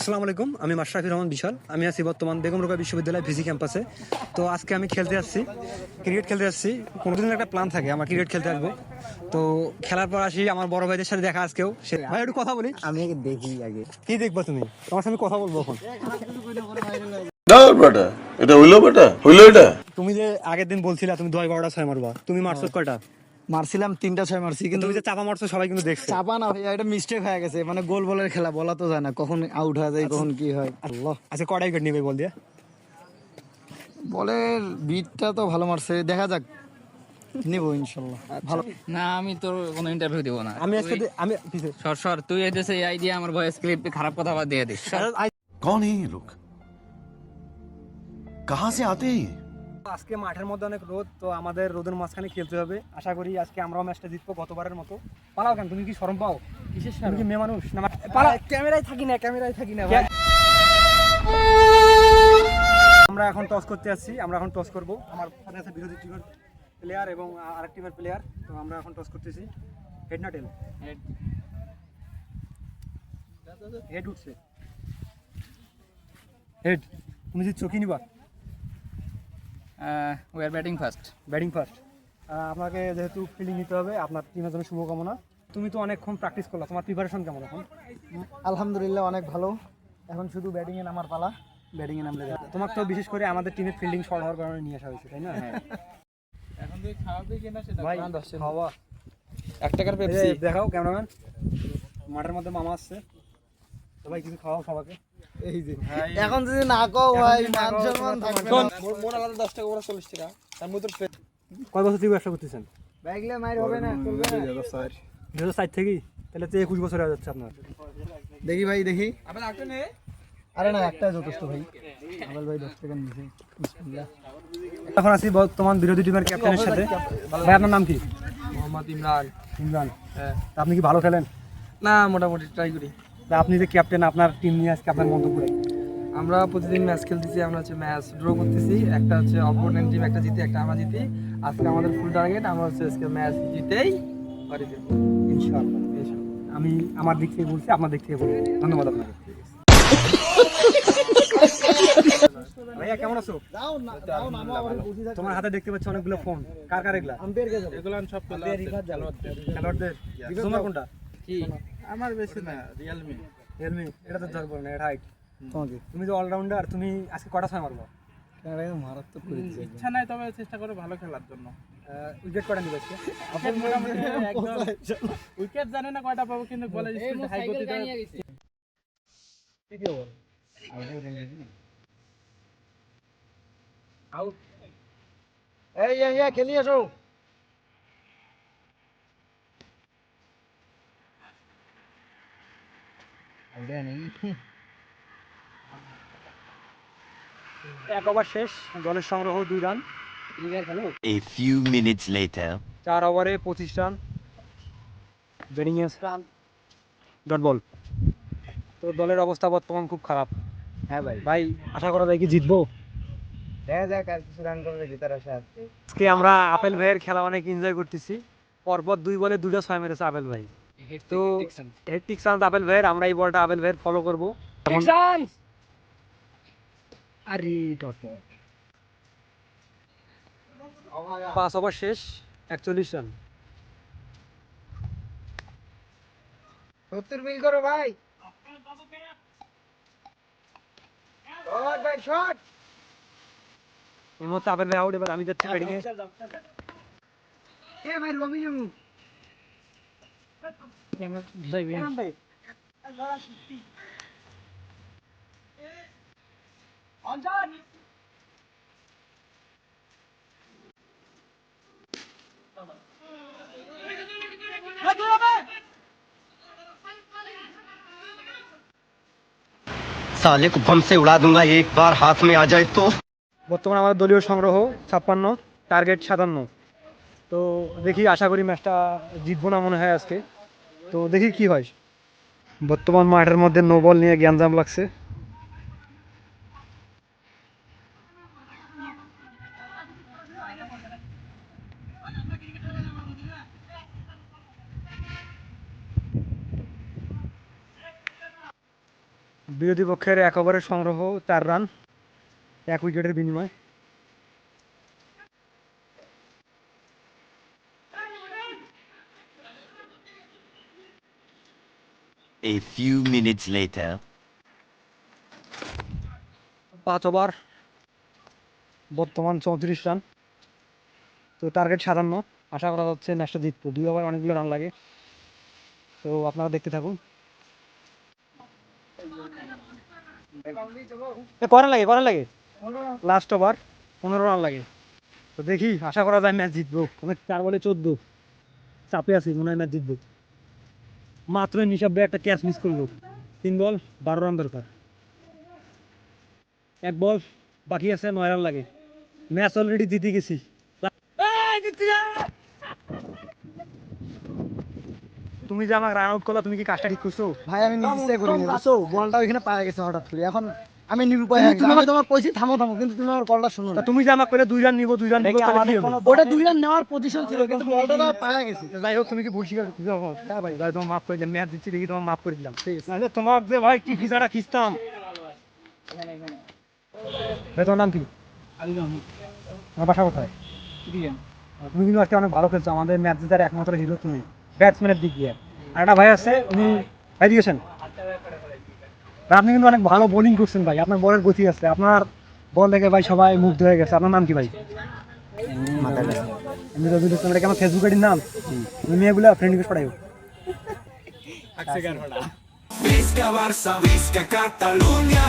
আসসালামু আলাইকুম, আমি মাশরাফি রহমান বিশাল। আমি আছি বর্তমান বেগম রোকেয়া বিশ্ববিদ্যালয় ভিসি ক্যাম্পাসে। তো আজকে আমি খেলতে আসছি, ক্রিকেট খেলতে আসছি। কোনোদিন একটা প্ল্যান থাকে আমার ক্রিকেট খেলতে আসবো। তো খেলার পর আসি, আমার বড় ভাইদের সাথে দেখা আজকেও। ভাই একটু কথা বলি। আমি আগে দেখি আগে কি দেখবা তুমি? তোমার সাথে কথা বলবো এখন। না বেটা, এটা হইলো বেটা, হইলো এটা। তুমি যে আগের দিন বলছিলা তুমি 10-12টা ছয় মারবা, তুমি মারছো কয়টা? মারছিলাম 3টা 6 মারছি, কিন্তু তুমি যে চাপা মারছো সবাই কিন্তু দেখছে। চাপা না ভাইয়া, এটা মিস্টেক হয়ে গেছে। মানে গোল বলের খেলা, বলা তো যায় না কখন আউট হয়ে যায় কখন কি হয়। আল্লাহ, আচ্ছা কয়টা উইকেট নিবে বল দিয়ে? বলের বিটটা তো ভালো মারছে, দেখা যাক, নিবো ইনশাল্লাহ ভালো। না, আমি তোর কোনো ইন্টারভিউ দিব না। আমি আজকে আমি সর সর, তুই এসে এই আইডিয়া আমার ভয়েস ক্লিপ খারাপ কথা বাদ দিয়ে দিস। कौन है ये लोग? कहाँ से आते हैं ये? আজকে মাঠের মধ্যে অনেক রোদ, তো আমাদের রোদের মাঝখানে খেলতে হবে। আশা করি আজকে আমরাও ম্যাচটা জিতবো গতবারের মতো। পালাও কেন, তুমি কি শরম পাও? কিসের শরম? তুমি কি মেয়ে মানুষ না? পালাও, ক্যামেরায় থাকি না ভাই। আমরা এখন টস করতে যাচ্ছি, আমরা এখন টস করব। আমার সাথে আছে বিরোধী টিমের প্লেয়ার এবং আরেক টিমের প্লেয়ার। তো আমরা এখন টস করতেছি। হেড না টেল? হেড উঠছে। হেড। তুমি জিতছো, কি নিবা? We are batting first. Batting first. আপনাকে যেহেতু ফিল্ডিং নিতে হবে, আপনার টিমের জন্য শুভকামনা। তুমি তো অনেকক্ষণ প্র্যাকটিস করলা, তোমার প্রিপারেশন কেমন এখন? আলহামদুলিল্লাহ অনেক ভালো। এখন শুধু ব্যাটিং এ নামার পালা, ব্যাটিং এ নামলে যাবে। তোমার তো বিশেষ করে আমাদের টিমের ফিল্ডিং শর্ট হওয়ার কারণে নিয়ে আসা হয়েছে, তাই না? এখন তুই খাওয়াবি কিনা সেটা ভাই খাওয়া 1 টাকার পেপসি দেখাও ক্যামেরাম্যান। মাঠের মধ্যে মামা আসছে, তো ভাই কিছু খাওয়াও সবাইকে। এই যে এখন যদি না কও ভাই, মান সম্মান থাকবে না। মোর আলাদা 10 টাকা ওরা 40 টাকা তার মধ্যে কয় বছর থেকে ব্যবসা করতেছেন? বাইকলে মাইর হবে না, চলবে না। 2004 থেকেই, তাহলে তো 21 বছর হয়ে যাচ্ছে আপনার। দেখি ভাই দেখি। আবার একটা নে। আরে না, একটা যথেষ্ট ভাই। আবার ভাই 10 টাকা নিছে। বিসমিল্লাহ। এখন আছি বর্তমান বিরোধী টিমের ক্যাপ্টেনের সাথে। ভাই আপনার নাম কি? মোহাম্মদ ইমরান। ইমরান। হ্যাঁ। তা আপনি কি ভালো খেলেন? না, মোটামুটি ট্রাই করি। তা আপনি যে ক্যাপ্টেন, আপনার টিম নিয়ে আজকে আপনার মন্তব্য কি? আমরা প্রতিদিন ম্যাচ খেলতেছি, আমরা হচ্ছে ম্যাচ ড্র করতেছি। একটা হচ্ছে অপোনেন্ট টিম একটা জিতে, একটা আমরা জিতি। আজকে আমাদের ফুল টার্গেট, আমরা হচ্ছে আজকে ম্যাচ জিতেই বাড়ি যাব ইনশাআল্লাহ। আমি আমার দিক থেকে বলছি, আপনার দিক থেকে বলছি। ধন্যবাদ আপনাকে। ভাইয়া কেমন আছো? তোমার হাতে দেখতে পাচ্ছি অনেকগুলো ফোন, কার কার এগুলা? আম্পায়ার কে যাবে? এগুলো সব খেলোয়াড়দের। তোমার কোনটা? কি আমার বেশি না, রিয়েলমি। রিয়েলমি। এটা তো ধরবো না, এটা হাইট। তোমাকে তুমি তো অলরাউন্ডার, তুমি আজকে কটা ছয় মারবো? মারাত্মক করে দিয়েছে। ইচ্ছা নাই, তবে চেষ্টা করো ভালো খেলার জন্য। উইকেট কটা নিবে আজকে? মোটামুটি উইকেট জানি না কয়টা পাবো, কিন্তু বলে হাই গতিতে আউট। এই খেলি আসো। এক ওভার শেষ, দলের সংগ্রহ 2 run. A few minutes later. 4 ওভারে 25 run. Batting A dot ball. তো দলের অবস্থা বর্তমান খুব খারাপ। হ্যাঁ ভাই, ভাই আশা করা যায় কি জিতবো? দেখা যাক আর কিছু রান করলে জেতার আশা আছে। আজকে আমরা আপেল ভাইয়ের খেলা অনেক এনজয় করতেছি। পরপর 2 বলে 2টা ছয় মেরেছে আপেল ভাই। তো হেট্রিক চান্স আপেল ভাইয়ের, আমরা এই বলটা আপেল ভাইয়ের ফলো করবো। আরে ডট বল। 5 ওভার শেষ, 41 রান। 70 মিল করো ভাই। শট ভাই শট। এই মুহূর্তে আপেল ভাই আউট। এবার আমি যাচ্ছি ব্যাটিং এ। এ ভাই রবি জামু। ভাই साले को बम से उड़ा दूंगा एक बार हाथ में आ जाए तो। বর্তমানে আমাদের দলীয় সংগ্রহ 56, টার্গেট 57। তো দেখি, আশা করি ম্যাচটা জিতবো না মনে হয় আজকে। তো দেখি কি হয়। বর্তমান মাঠের মধ্যে নো বল নিয়ে গ্যাঞ্জাম লাগছে। বিরোধী পক্ষের 1 ওভারের সংগ্রহ 4 রান 1 উইকেটের বিনিময়ে। A few minutes later. 5 over বর্তমান 34 রান। তো টার্গেট 57, আশা করা যাচ্ছে ম্যাচটা জিতবো। 2 ওভার অনেকগুলো রান লাগে, তো আপনারা দেখতে থাকুন। করেন লাগে লাস্ট ওভার 15 রান লাগে। তো দেখি, আশা করা যায় ম্যাচ জিতবো। অনেক 4 বলে 14 চাপে আছি, মনে হয় ম্যাচ জিতবো। মাত্র নিঃশব্দে একটা ক্যাচ মিস করবো। 3 বল 12 রান দরকার। 1 বল বাকি আছে, 9 রান লাগে। ম্যাচ অলরেডি জিতে গেছি। তুমি যে আমাকে রান আউট করলা, তুমি কি কাজটা ঠিক করছো? ভাই আমি নিজে করিনি, বুঝছো? বলটা ওইখানে পায়ে গেছে হঠাৎ করে। এখন আমি নিরুপায় হয়ে গেছি। আমি তোমাকে কইছি থামো, কিন্তু তুমি আমার কলটা শুনো না। তুমি যে আমাকে করে 2 রান নিবো তাহলে কি হবে? ওটা 2 রান নেওয়ার পজিশন ছিল, কিন্তু বলটা না পায়ে গেছে। যাই হোক, তুমি কি ভুল স্বীকার করছো? হ্যাঁ ভাই, তোমার মাফ করে দিলাম। ম্যাচ দিচ্ছি দেখি তোমার মাফ করে দিলাম। নাহলে তোমার যে ভাই কি ভিসাটা খিস্তাম। ভাই তোমার নাম কি? আমার বাসা কোথায়? তুমি কিন্তু আজকে অনেক ভালো খেলছো। আমাদের ম্যাচ জেতার একমাত্র হিরো তুমি, ব্যাটসম্যানের দিক দিয়ে। আর একটা ভাই আছে, উনি ভাই দিয়েছেন। আপনি কিন্তু অনেক ভালো বোলিং করছেন ভাই, আপনার বলের গতি আছে। আপনার বল দেখে ভাই সবাই মুগ্ধ হয়ে গেছে। আপনার নাম কি ভাই? এমনি রবিউল ইসলাম, এটা কি আমার ফেসবুক আইডির নাম? তুমি মেয়েগুলো ফ্রেন্ড রিকোয়েস্ট পাঠাইও। Visca Barça, visca Catalunya.